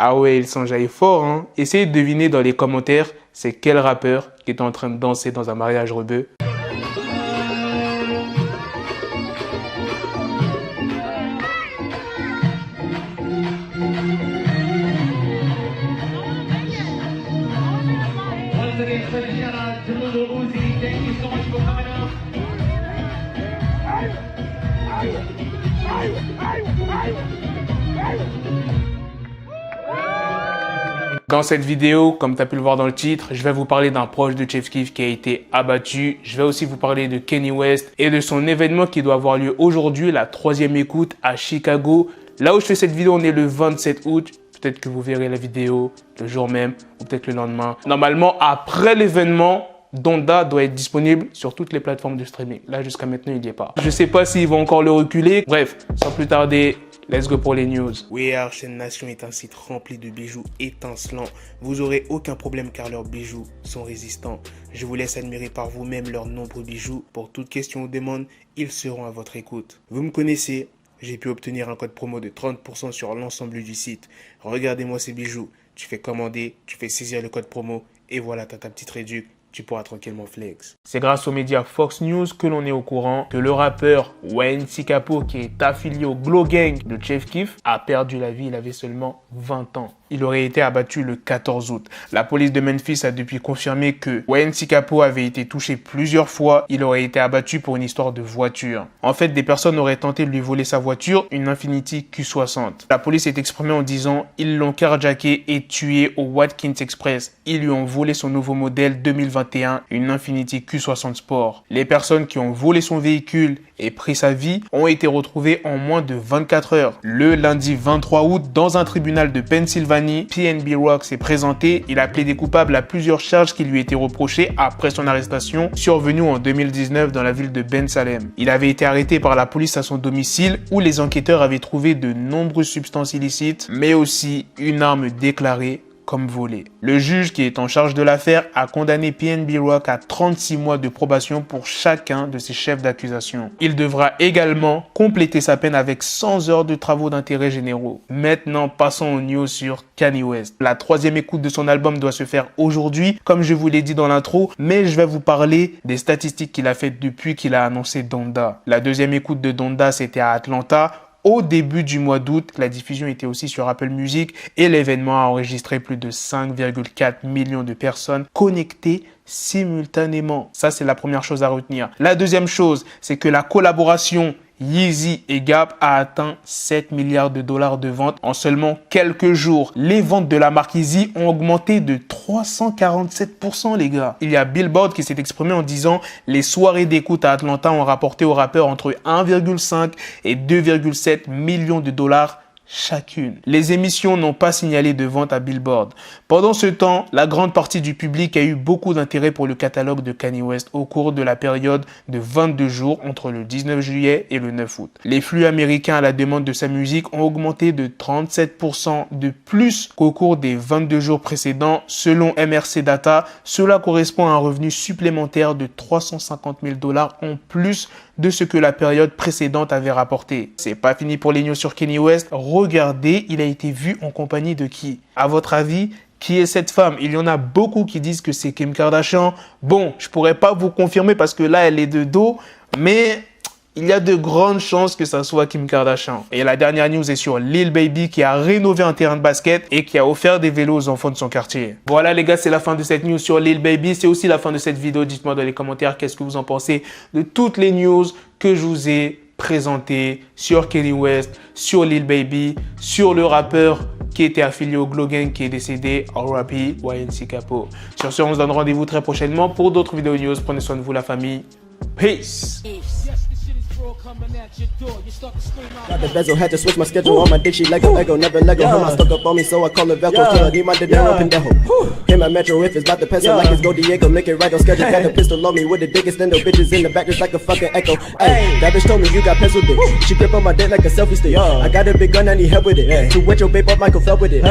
Ah ouais, il s'enjaille fort, hein. Essayez de deviner dans les commentaires, c'est quel rappeur qui est en train de danser dans un mariage rebeu. Dans cette vidéo, comme tu as pu le voir dans le titre, je vais vous parler d'un proche de Chef Keef qui a été abattu. Je vais aussi vous parler de Kanye West et de son événement qui doit avoir lieu aujourd'hui, la 3e écoute à Chicago. Là où je fais cette vidéo, on est le 27 août. Peut-être que vous verrez la vidéo le jour même ou peut-être le lendemain. Normalement, après l'événement, Donda doit être disponible sur toutes les plateformes de streaming. Là, jusqu'à maintenant, il n'y est pas. Je ne sais pas s'ils vont encore le reculer. Bref, sans plus tarder, let's go pour les news. We Are Chaîne Nation est un site rempli de bijoux étincelants. Vous n'aurez aucun problème car leurs bijoux sont résistants. Je vous laisse admirer par vous-même leurs nombreux bijoux. Pour toute question ou demande, ils seront à votre écoute. Vous me connaissez, j'ai pu obtenir un code promo de 30% sur l'ensemble du site. Regardez-moi ces bijoux. Tu fais commander, tu fais saisir le code promo et voilà, t'as ta petite réduction. Tu pourras tranquillement flex. C'est grâce aux médias Fox News que l'on est au courant que le rappeur YNC Capo, qui est affilié au Glow Gang de Chef Keef, a perdu la vie. Il avait seulement 20 ans. Il aurait été abattu le 14 août. La police de Memphis a depuis confirmé que YNC Capo avait été touché plusieurs fois. Il aurait été abattu pour une histoire de voiture. En fait, des personnes auraient tenté de lui voler sa voiture, une Infiniti Q60. La police s'est exprimée en disant « Ils l'ont carjacké et tué au Watkins Express. Ils lui ont volé son nouveau modèle 2021, une Infiniti Q60 Sport. » Les personnes qui ont volé son véhicule et pris sa vie ont été retrouvées en moins de 24 heures. Le lundi 23 août, dans un tribunal de Pennsylvanie, PNB Rock s'est présenté. Il a plaidé coupable à plusieurs charges qui lui étaient reprochées après son arrestation survenue en 2019 dans la ville de Ben Salem. Il avait été arrêté par la police à son domicile où les enquêteurs avaient trouvé de nombreuses substances illicites, mais aussi une arme déclarée comme volé. Le juge qui est en charge de l'affaire a condamné PNB Rock à 36 mois de probation pour chacun de ses chefs d'accusation. Il devra également compléter sa peine avec 100 heures de travaux d'intérêt généraux. Maintenant, passons aux news sur Kanye West. La 3e écoute de son album doit se faire aujourd'hui, comme je vous l'ai dit dans l'intro, mais je vais vous parler des statistiques qu'il a faites depuis qu'il a annoncé Donda. La 2e écoute de Donda, c'était à Atlanta. Au début du mois d'août, la diffusion était aussi sur Apple Music et l'événement a enregistré plus de 5,4 millions de personnes connectées simultanément. Ça, c'est la première chose à retenir. La deuxième chose, c'est que la collaboration Yeezy et Gap a atteint 7 milliards de dollars de ventes en seulement quelques jours. Les ventes de la marque Yeezy ont augmenté de 347%, les gars. Il y a Billboard qui s'est exprimé en disant « Les soirées d'écoute à Atlanta ont rapporté au rappeur entre 1,5 et 2,7 millions de dollars chacune. » Les émissions n'ont pas signalé de vente à Billboard. Pendant ce temps, la grande partie du public a eu beaucoup d'intérêt pour le catalogue de Kanye West au cours de la période de 22 jours entre le 19 juillet et le 9 août. Les flux américains à la demande de sa musique ont augmenté de 37% de plus qu'au cours des 22 jours précédents. Selon MRC Data, cela correspond à un revenu supplémentaire de 350 000 dollars en plus de ce que la période précédente avait rapporté. C'est pas fini pour les news sur Kanye West. Regardez, il a été vu en compagnie de qui? À votre avis, qui est cette femme? Il y en a beaucoup qui disent que c'est Kim Kardashian. Bon, je pourrais pas vous confirmer parce que là, elle est de dos, mais il y a de grandes chances que ça soit Kim Kardashian. Et la dernière news est sur Lil Baby qui a rénové un terrain de basket et qui a offert des vélos aux enfants de son quartier. Voilà les gars, c'est la fin de cette news sur Lil Baby. C'est aussi la fin de cette vidéo. Dites-moi dans les commentaires qu'est-ce que vous en pensez de toutes les news que je vous ai présentées sur Kanye West, sur Lil Baby, sur le rappeur qui était affilié au Glow Gang qui est décédé, R.I.P. YNC Capo. Sur ce, on se donne rendez-vous très prochainement pour d'autres vidéos news. Prenez soin de vous la famille. Peace. Got the bezel, had to switch my schedule. On my dick, she like a Lego, never Lego. Him, I stuck up on me, so I call it Velcro. Till I need my dinero pendejo. Him, my metro, if it's about to pencil, like it's Go Diego, make it right on schedule. Got the pistol on me with the biggest endo, bitches in the back just like a fucking echo. Hey, that bitch told me you got pencil dick. She grip on my dick like a selfie stick. I got a big gun, I need help with it. To wet your babe up, Michael fell with it.